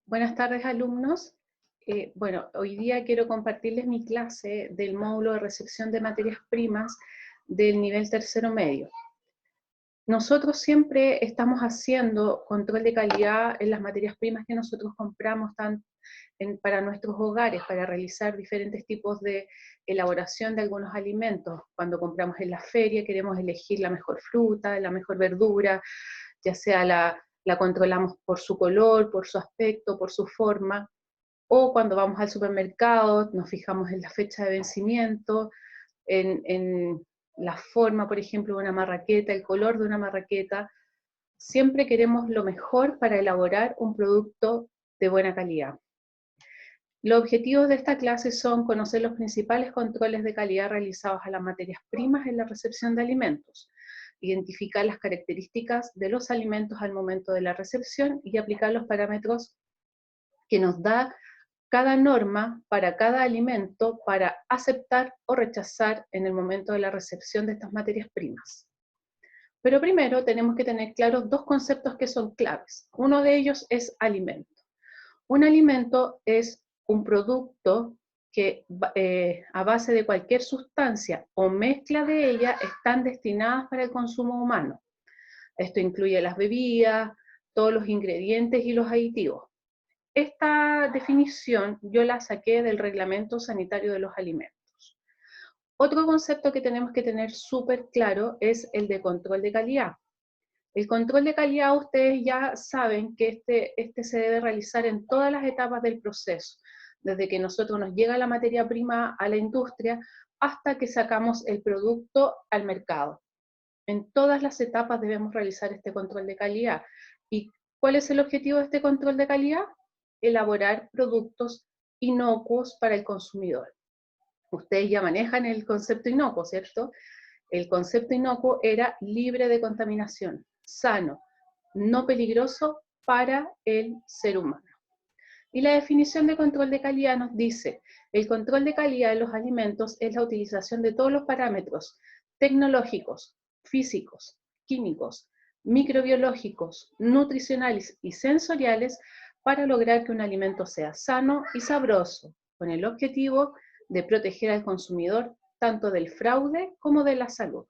Buenas tardes, alumnos. Hoy día quiero compartirles mi clase del módulo de recepción de materias primas del nivel tercero medio. Nosotros siempre estamos haciendo control de calidad en las materias primas que nosotros compramos para nuestros hogares, para realizar diferentes tipos de elaboración de algunos alimentos. Cuando compramos en la feria queremos elegir la mejor fruta, la mejor verdura, ya sea la controlamos por su color, por su aspecto, por su forma, o cuando vamos al supermercado nos fijamos en la fecha de vencimiento, en la forma, por ejemplo, de una marraqueta, el color de una marraqueta. Siempre queremos lo mejor para elaborar un producto de buena calidad. Los objetivos de esta clase son conocer los principales controles de calidad realizados a las materias primas en la recepción de alimentos, identificar las características de los alimentos al momento de la recepción y aplicar los parámetros que nos da cada norma para cada alimento para aceptar o rechazar en el momento de la recepción de estas materias primas. Pero primero tenemos que tener claros dos conceptos que son claves. Uno de ellos es alimento. Un alimento es un producto que a base de cualquier sustancia o mezcla de ella están destinadas para el consumo humano. Esto incluye las bebidas, todos los ingredientes y los aditivos. Esta definición yo la saqué del Reglamento Sanitario de los Alimentos. Otro concepto que tenemos que tener súper claro es el de control de calidad. El control de calidad ustedes ya saben que este se debe realizar en todas las etapas del proceso, desde que nosotros nos llega la materia prima a la industria hasta que sacamos el producto al mercado. En todas las etapas debemos realizar este control de calidad. ¿Y cuál es el objetivo de este control de calidad? Elaborar productos inocuos para el consumidor. Ustedes ya manejan el concepto inocuo, ¿cierto? El concepto inocuo era libre de contaminación, sano, no peligroso para el ser humano. Y la definición de control de calidad nos dice, el control de calidad de los alimentos es la utilización de todos los parámetros tecnológicos, físicos, químicos, microbiológicos, nutricionales y sensoriales para lograr que un alimento sea sano y sabroso, con el objetivo de proteger al consumidor tanto del fraude como de la salud.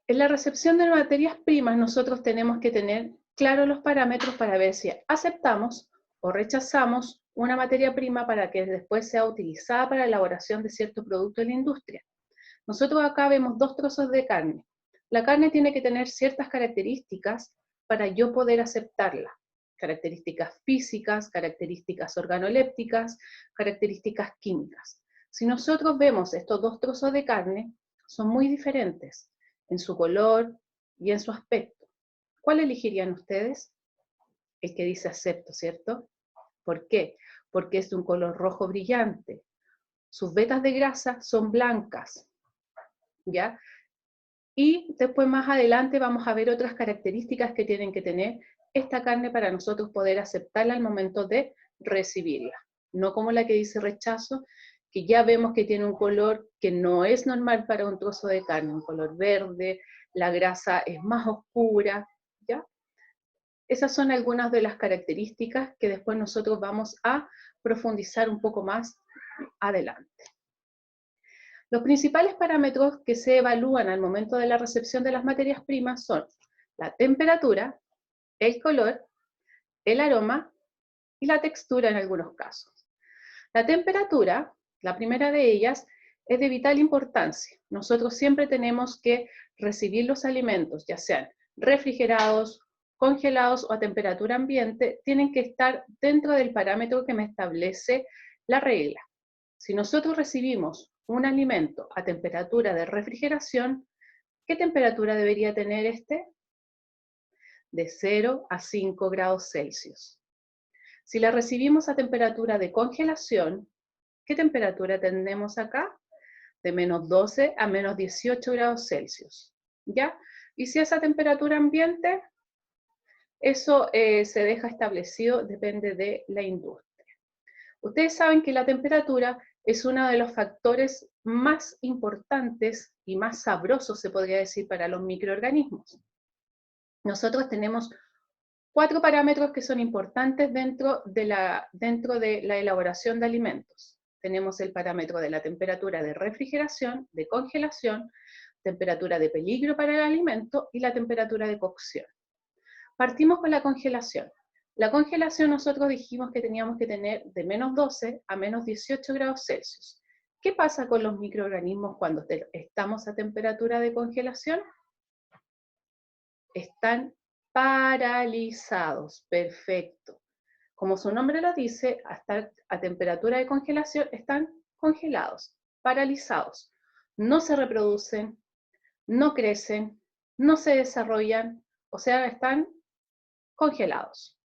En la recepción de materias primas nosotros tenemos que tener claros los parámetros para ver si aceptamos o rechazamos una materia prima para que después sea utilizada para la elaboración de cierto producto en la industria. Nosotros acá vemos dos trozos de carne. La carne tiene que tener ciertas características para yo poder aceptarla. Características físicas, características organolépticas, características químicas. Si nosotros vemos estos dos trozos de carne, son muy diferentes en su color y en su aspecto. ¿Cuál elegirían ustedes? El que dice acepto, ¿cierto? ¿Por qué? Porque es de un color rojo brillante. Sus vetas de grasa son blancas, ¿ya? Y después más adelante vamos a ver otras características que tienen que tener esta carne para nosotros poder aceptarla al momento de recibirla. No como la que dice rechazo, que ya vemos que tiene un color que no es normal para un trozo de carne, un color verde, la grasa es más oscura, ¿ya? Esas son algunas de las características que después nosotros vamos a profundizar un poco más adelante. Los principales parámetros que se evalúan al momento de la recepción de las materias primas son la temperatura, el color, el aroma y la textura en algunos casos. La temperatura, la primera de ellas, es de vital importancia. Nosotros siempre tenemos que recibir los alimentos, ya sean refrigerados, congelados o a temperatura ambiente, tienen que estar dentro del parámetro que me establece la regla. Si nosotros recibimos un alimento a temperatura de refrigeración, ¿qué temperatura debería tener este? De 0 a 5 grados Celsius. Si la recibimos a temperatura de congelación, ¿qué temperatura tenemos acá? De menos 12 a menos 18 grados Celsius. ¿Ya? Y si es a temperatura ambiente, eso se deja establecido, depende de la industria. Ustedes saben que la temperatura es uno de los factores más importantes y más sabrosos, se podría decir, para los microorganismos. Nosotros tenemos 4 parámetros que son importantes dentro de la elaboración de alimentos. Tenemos el parámetro de la temperatura de refrigeración, de congelación, temperatura de peligro para el alimento y la temperatura de cocción. Partimos con la congelación. La congelación nosotros dijimos que teníamos que tener de menos 12 a menos 18 grados Celsius. ¿Qué pasa con los microorganismos cuando estamos a temperatura de congelación? Están paralizados. Perfecto. Como su nombre lo dice, hasta a temperatura de congelación están congelados, paralizados. No se reproducen, no crecen, no se desarrollan, o sea, están congelados.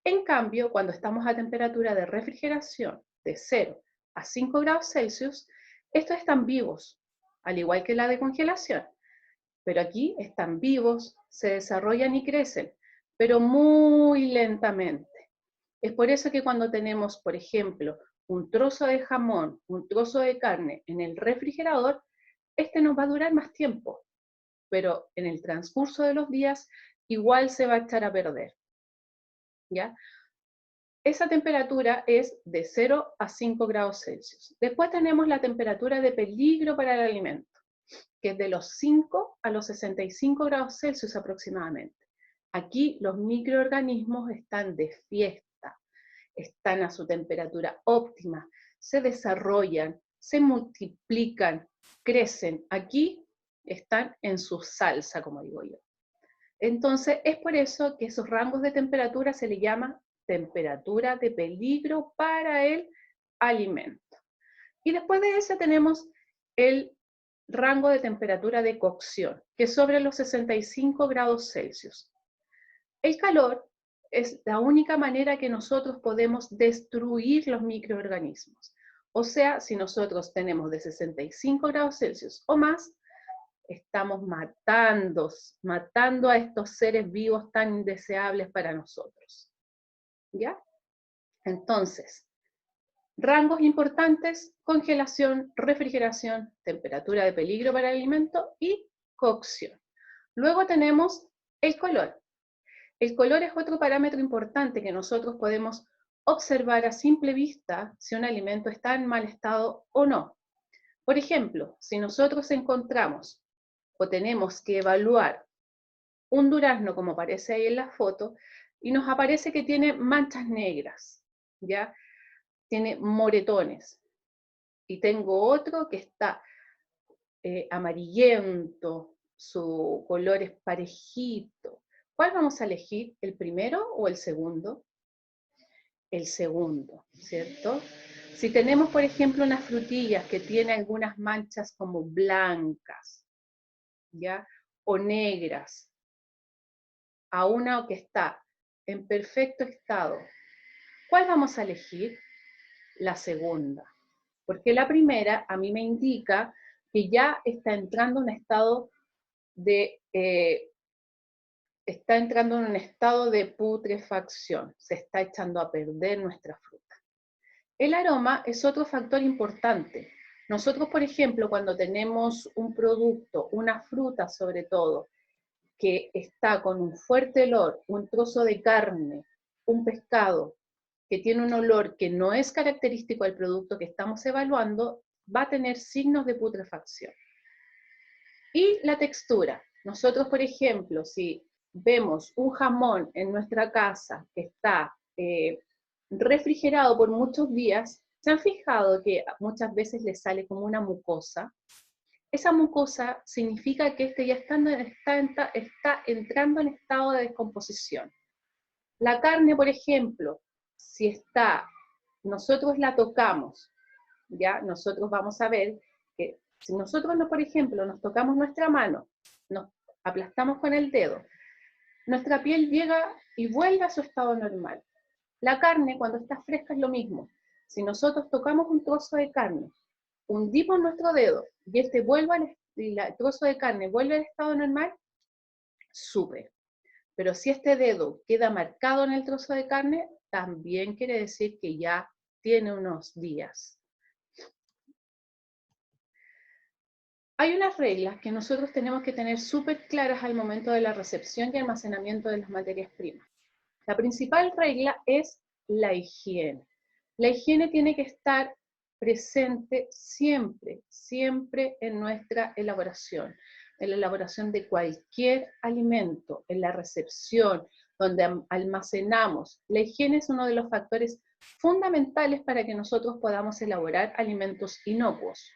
En cambio, cuando estamos a temperatura de refrigeración de 0 a 5 grados Celsius, estos están vivos, al igual que la de congelación. Pero aquí están vivos, se desarrollan y crecen, pero muy lentamente. Es por eso que cuando tenemos, por ejemplo, un trozo de jamón, un trozo de carne en el refrigerador, este nos va a durar más tiempo, pero en el transcurso de los días igual se va a echar a perder. ¿Ya? Esa temperatura es de 0 a 5 grados Celsius. Después tenemos la temperatura de peligro para el alimento, que es de los 5 a los 65 grados Celsius aproximadamente. Aquí los microorganismos están de fiesta, están a su temperatura óptima, se desarrollan, se multiplican, crecen. Aquí están en su salsa, como digo yo. Entonces, es por eso que esos rangos de temperatura se le llama temperatura de peligro para el alimento. Y después de ese tenemos el rango de temperatura de cocción, que es sobre los 65 grados Celsius. El calor es la única manera que nosotros podemos destruir los microorganismos. O sea, si nosotros tenemos de 65 grados Celsius o más, estamos matando a estos seres vivos tan indeseables para nosotros. ¿Ya? Entonces, rangos importantes: congelación, refrigeración, temperatura de peligro para el alimento y cocción. Luego tenemos el color. El color es otro parámetro importante que nosotros podemos observar a simple vista si un alimento está en mal estado o no. Por ejemplo, si nosotros encontramos o tenemos que evaluar un durazno, como aparece ahí en la foto, y nos aparece que tiene manchas negras, ¿ya? Tiene moretones. Y tengo otro que está amarillento, su color es parejito. ¿Cuál vamos a elegir? ¿El primero o el segundo? El segundo, ¿cierto? Si tenemos, por ejemplo, unas frutillas que tienen algunas manchas como blancas, ¿ya? O negras, a una que está en perfecto estado, ¿cuál vamos a elegir? La segunda. Porque la primera a mí me indica que ya está entrando en un estado de putrefacción, se está echando a perder nuestra fruta. El aroma es otro factor importante. Nosotros, por ejemplo, cuando tenemos un producto, una fruta sobre todo, que está con un fuerte olor, un trozo de carne, un pescado, que tiene un olor que no es característico del producto que estamos evaluando, va a tener signos de putrefacción. Y la textura. Nosotros, por ejemplo, si vemos un jamón en nuestra casa que está refrigerado por muchos días, ¿se han fijado que muchas veces le sale como una mucosa? Esa mucosa significa que este ya está entrando en estado de descomposición. La carne, por ejemplo, si nosotros la tocamos, ya nosotros vamos a ver que si nosotros, por ejemplo, nos tocamos nuestra mano, nos aplastamos con el dedo, nuestra piel llega y vuelve a su estado normal. La carne, cuando está fresca, es lo mismo. Si nosotros tocamos un trozo de carne, hundimos nuestro dedo y el trozo de carne vuelve al estado normal, súper. Pero si este dedo queda marcado en el trozo de carne, también quiere decir que ya tiene unos días. Hay unas reglas que nosotros tenemos que tener súper claras al momento de la recepción y almacenamiento de las materias primas. La principal regla es la higiene. La higiene tiene que estar presente siempre, siempre en nuestra elaboración, en la elaboración de cualquier alimento, en la recepción, donde almacenamos. La higiene es uno de los factores fundamentales para que nosotros podamos elaborar alimentos inocuos.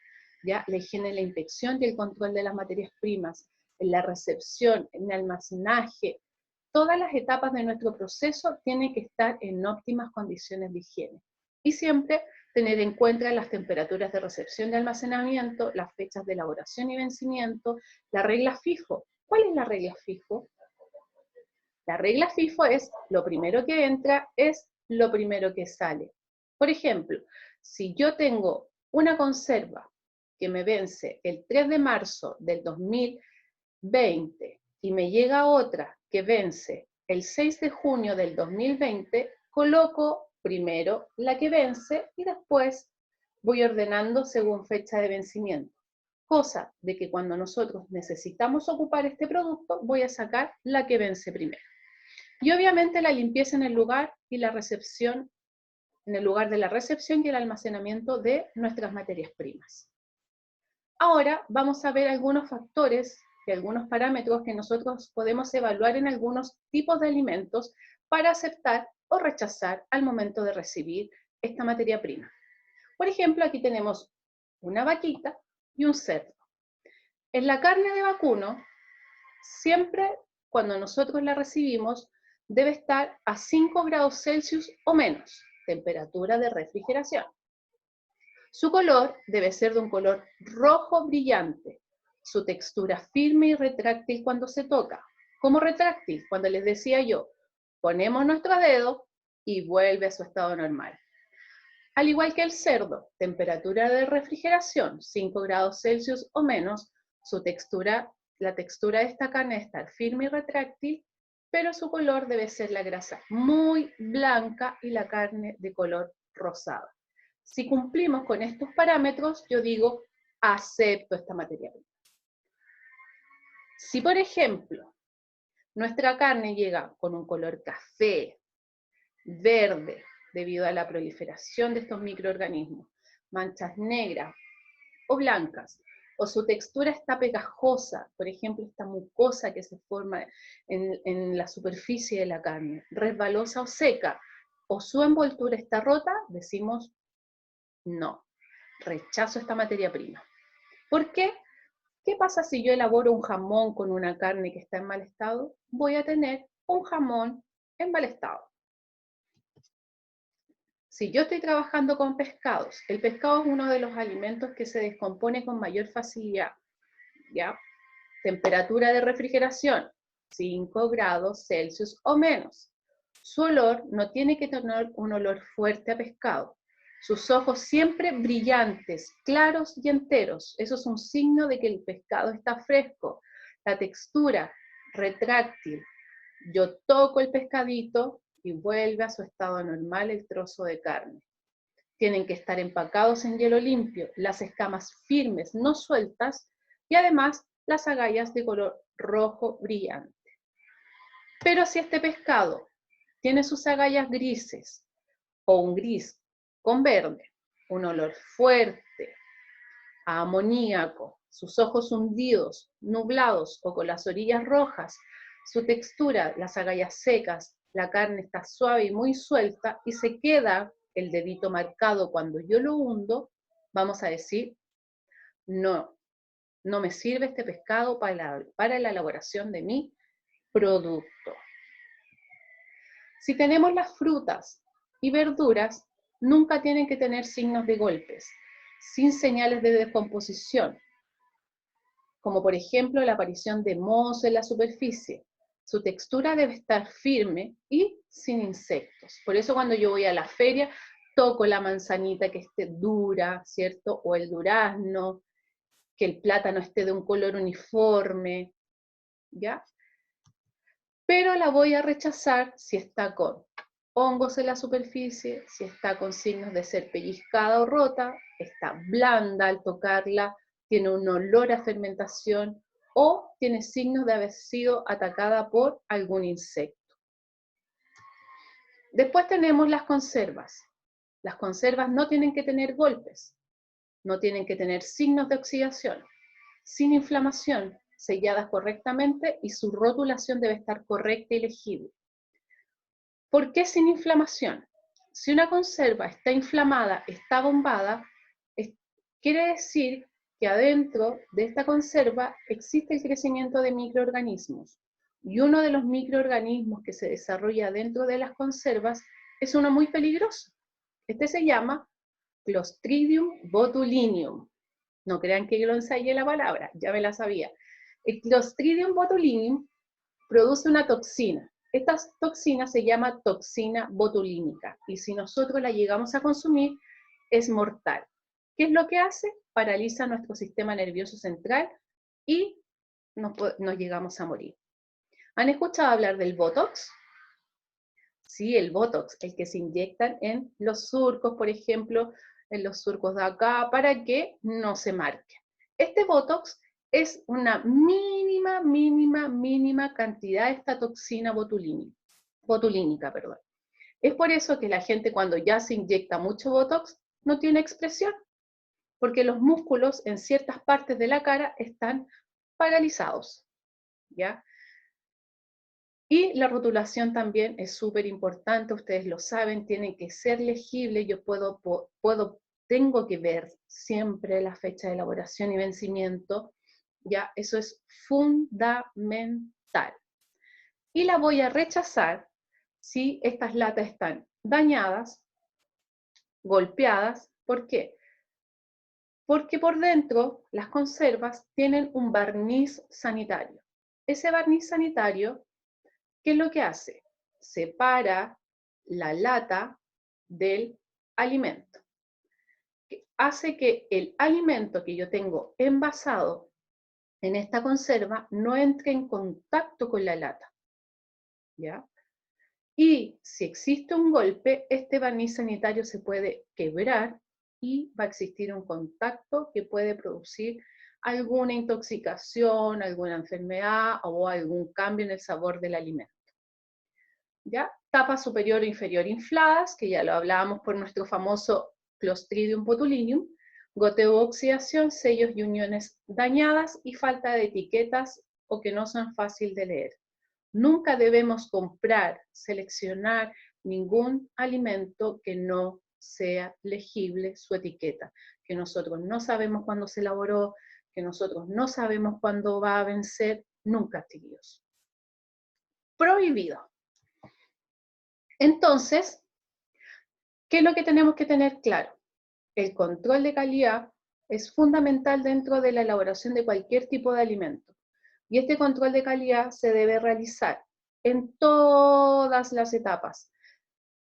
¿Ya? La higiene, la inspección y el control de las materias primas, en la recepción, en el almacenaje, todas las etapas de nuestro proceso tienen que estar en óptimas condiciones de higiene. Y siempre tener en cuenta las temperaturas de recepción y almacenamiento, las fechas de elaboración y vencimiento, la regla FIFO. ¿Cuál es la regla FIFO? La regla FIFO es lo primero que entra es lo primero que sale. Por ejemplo, si yo tengo una conserva que me vence el 3 de marzo del 2020 y me llega otra que vence el 6 de junio del 2020, coloco primero la que vence y después voy ordenando según fecha de vencimiento. Cosa de que cuando nosotros necesitamos ocupar este producto, voy a sacar la que vence primero. Y obviamente la limpieza en el lugar y la recepción, en el lugar de la recepción y el almacenamiento de nuestras materias primas. Ahora vamos a ver algunos factores y algunos parámetros que nosotros podemos evaluar en algunos tipos de alimentos para aceptar o rechazar al momento de recibir esta materia prima. Por ejemplo, aquí tenemos una vaquita y un cerdo. En la carne de vacuno, siempre cuando nosotros la recibimos, debe estar a 5 grados Celsius o menos, temperatura de refrigeración. Su color debe ser de un color rojo brillante, su textura firme y retráctil cuando se toca. ¿Cómo retráctil? Cuando les decía yo, ponemos nuestro dedo y vuelve a su estado normal. Al igual que el cerdo, temperatura de refrigeración, 5 grados Celsius o menos, su textura, la textura de esta carne debe estar firme y retráctil, pero su color debe ser la grasa muy blanca y la carne de color rosado. Si cumplimos con estos parámetros, yo digo, acepto esta materia prima. Si, por ejemplo, nuestra carne llega con un color café, verde, debido a la proliferación de estos microorganismos, manchas negras o blancas, o su textura está pegajosa, por ejemplo, esta mucosa que se forma en la superficie de la carne, resbalosa o seca, o su envoltura está rota, decimos no, rechazo esta materia prima. ¿Por qué? ¿Qué pasa si yo elaboro un jamón con una carne que está en mal estado? Voy a tener un jamón en mal estado. Si yo estoy trabajando con pescados, el pescado es uno de los alimentos que se descompone con mayor facilidad, ¿ya? Temperatura de refrigeración, 5 grados Celsius o menos. Su olor no tiene que tener un olor fuerte a pescado. Sus ojos siempre brillantes, claros y enteros. Eso es un signo de que el pescado está fresco. La textura retráctil. Yo toco el pescadito y vuelve a su estado normal el trozo de carne. Tienen que estar empacados en hielo limpio, las escamas firmes, no sueltas, y además las agallas de color rojo brillante. Pero si este pescado tiene sus agallas grises o un gris con verde, un olor fuerte, a amoníaco, sus ojos hundidos, nublados o con las orillas rojas, su textura, las agallas secas, la carne está suave y muy suelta y se queda el dedito marcado cuando yo lo hundo, vamos a decir, no, no me sirve este pescado para la elaboración de mi producto. Si tenemos las frutas y verduras, nunca tienen que tener signos de golpes, sin señales de descomposición, como por ejemplo la aparición de mohos en la superficie. Su textura debe estar firme y sin insectos. Por eso cuando yo voy a la feria, toco la manzanita que esté dura, ¿cierto? O el durazno, que el plátano esté de un color uniforme, ¿ya? Pero la voy a rechazar si está con hongos en la superficie, si está con signos de ser pellizcada o rota, está blanda al tocarla, tiene un olor a fermentación o tiene signos de haber sido atacada por algún insecto. Después tenemos las conservas. Las conservas no tienen que tener golpes, no tienen que tener signos de oxidación, sin inflamación, selladas correctamente y su rotulación debe estar correcta y legible. ¿Por qué sin inflamación? Si una conserva está inflamada, está bombada, quiere decir que adentro de esta conserva existe el crecimiento de microorganismos. Y uno de los microorganismos que se desarrolla dentro de las conservas es uno muy peligroso. Este se llama Clostridium botulinum. No crean que yo lo ensayé la palabra, ya me la sabía. El Clostridium botulinum produce una toxina. Esta toxina se llama toxina botulínica y si nosotros la llegamos a consumir es mortal. ¿Qué es lo que hace? Paraliza nuestro sistema nervioso central y nos llegamos a morir. ¿Han escuchado hablar del Botox? Sí, el Botox, el que se inyectan en los surcos, por ejemplo, en los surcos de acá, para que no se marquen. Este Botox es una mínima cantidad de esta toxina botulínica. Es por eso que la gente cuando ya se inyecta mucho Botox no tiene expresión, porque los músculos en ciertas partes de la cara están paralizados, ¿ya? Y la rotulación también es súper importante, ustedes lo saben, tiene que ser legible, yo tengo que ver siempre la fecha de elaboración y vencimiento, ya, eso es fundamental. Y la voy a rechazar si estas latas están dañadas, golpeadas, ¿por qué? Porque por dentro las conservas tienen un barniz sanitario. Ese barniz sanitario, ¿qué es lo que hace? Separa la lata del alimento. Hace que el alimento que yo tengo envasado en esta conserva no entre en contacto con la lata, ¿ya? Y si existe un golpe, este barniz sanitario se puede quebrar y va a existir un contacto que puede producir alguna intoxicación, alguna enfermedad o algún cambio en el sabor del alimento. ¿Ya? Tapa superior e inferior infladas, que ya lo hablábamos por nuestro famoso Clostridium botulinum, goteo de oxidación, sellos y uniones dañadas y falta de etiquetas o que no son fáciles de leer. Nunca debemos comprar, seleccionar ningún alimento que no sea legible su etiqueta, que nosotros no sabemos cuándo se elaboró, que nosotros no sabemos cuándo va a vencer, nunca, chiquillos. Prohibido. Entonces, ¿qué es lo que tenemos que tener claro? El control de calidad es fundamental dentro de la elaboración de cualquier tipo de alimento. Y este control de calidad se debe realizar en todas las etapas,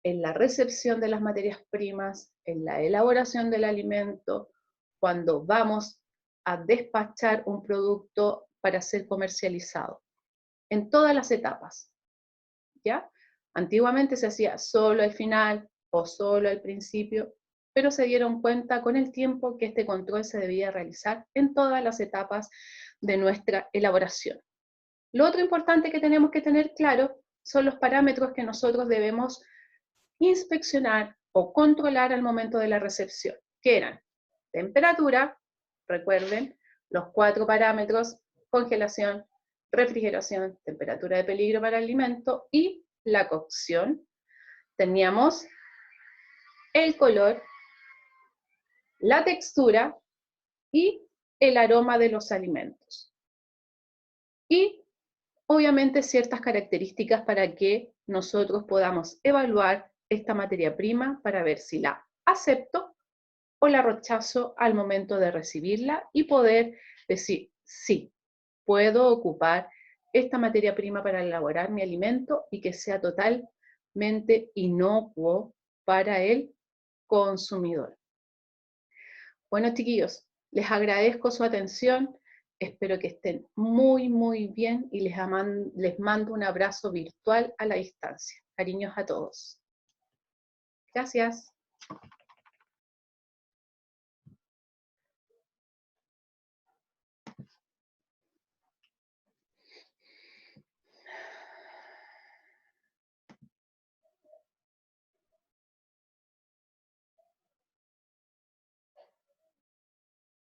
en la recepción de las materias primas, en la elaboración del alimento, cuando vamos a despachar un producto para ser comercializado, en todas las etapas, ¿ya? Antiguamente se hacía solo al final o solo al principio, pero se dieron cuenta con el tiempo que este control se debía realizar en todas las etapas de nuestra elaboración. Lo otro importante que tenemos que tener claro son los parámetros que nosotros debemos inspeccionar o controlar al momento de la recepción, que eran temperatura, recuerden, los 4 parámetros, congelación, refrigeración, temperatura de peligro para el alimento y la cocción. Teníamos el color, la textura y el aroma de los alimentos. Y obviamente ciertas características para que nosotros podamos evaluar esta materia prima para ver si la acepto o la rechazo al momento de recibirla y poder decir, sí, puedo ocupar esta materia prima para elaborar mi alimento y que sea totalmente inocuo para el consumidor. Bueno, chiquillos, les agradezco su atención. Espero que estén muy bien y les mando un abrazo virtual a la distancia. Cariños a todos. Gracias.